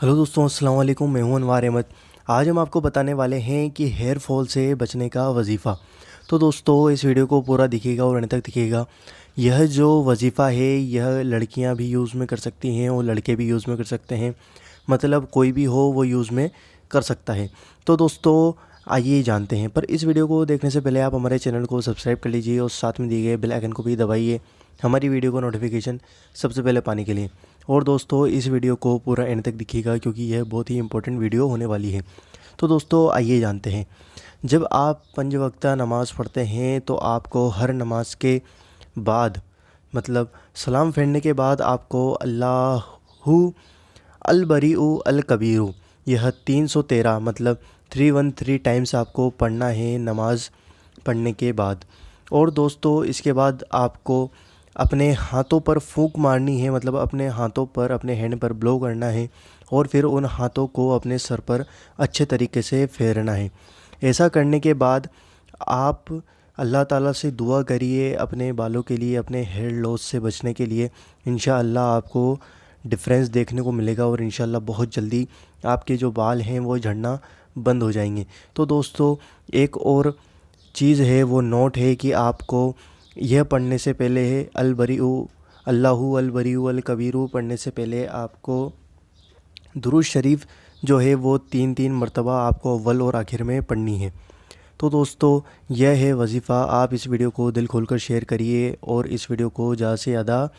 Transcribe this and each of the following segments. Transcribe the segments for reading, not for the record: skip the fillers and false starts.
Hello दोस्तों, अस्सलाम वालेकुम। मैं हूं अनवार अहमद। आज हम आपको बताने वाले हैं कि हेयर फॉल से बचने का वजीफ़ा। तो दोस्तों, इस वीडियो को पूरा दिखिएगा और अंत तक दिखिएगा। यह जो वजीफ़ा है यह लड़कियां भी यूज़ में कर सकती हैं और लड़के भी यूज़ में कर सकते हैं। मतलब कोई भी हो वो यूज़ में कर सकता है। तो दोस्तों, आइए जानते हैं। पर इस वीडियो को देखने से पहले आप हमारे चैनल को सब्सक्राइब कर लीजिए और साथ में दिए गए बेल आइकन को भी दबाइए हमारी वीडियो को नोटिफिकेशन सबसे पहले पाने के लिए। और दोस्तों, इस वीडियो को पूरा एंड तक दिखिएगा क्योंकि यह बहुत ही इंपॉर्टेंट वीडियो होने वाली है। तो दोस्तों, आइए जानते हैं। जब आप 5 वक्ता नमाज़ पढ़ते हैं तो आपको हर नमाज के बाद, मतलब सलाम फेरने के बाद, आपको अल्लाहु अल बरीउ अल कबीरू, यह 313 मतलब 313 टाइम्स आपको पढ़ना है नमाज़ पढ़ने के बाद। और दोस्तों, इसके बाद आपको अपने हाथों पर फूंक मारनी है, मतलब अपने हाथों पर, अपने हैंड पर ब्लो करना है और फिर उन हाथों को अपने सर पर अच्छे तरीके से फेरना है। ऐसा करने के बाद आप अल्लाह ताला से दुआ करिए अपने बालों के लिए, अपने हेयर लॉस से बचने के लिए। इंशाअल्लाह आपको डिफरेंस देखने को मिलेगा और इंशाअल्लाह बहुत जल्दी आपके जो बाल हैं वो झड़ना बंद हो जाएंगे। तो दोस्तों, एक और चीज़ है, वो नोट है कि आपको यह पढ़ने से पहले है अल बरीउ अल्लाहु अल बरीउ अल कबीरू पढ़ने से पहले आपको दुरूद शरीफ जो है वो 3 मरतबा आपको अव्वल और आखिर में पढ़नी है। तो दोस्तों, यह है वजीफ़ा। आप इस वीडियो को दिल खोलकर शेयर करिए और इस वीडियो को ज़्यादा से ज़्यादा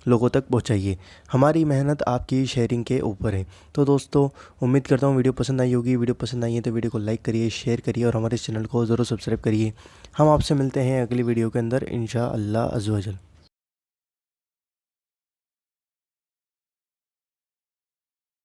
लोगों तक पहुंचाइए। हमारी मेहनत आपकी शेयरिंग के ऊपर है। तो दोस्तों, उम्मीद करता हूँ वीडियो पसंद आई होगी। वीडियो पसंद आई है तो वीडियो को लाइक करिए, शेयर करिए और हमारे इस चैनल को ज़रूर सब्सक्राइब करिए। हम आपसे मिलते हैं अगली वीडियो के अंदर इंशाअल्लाह अज़्ज़ व जल।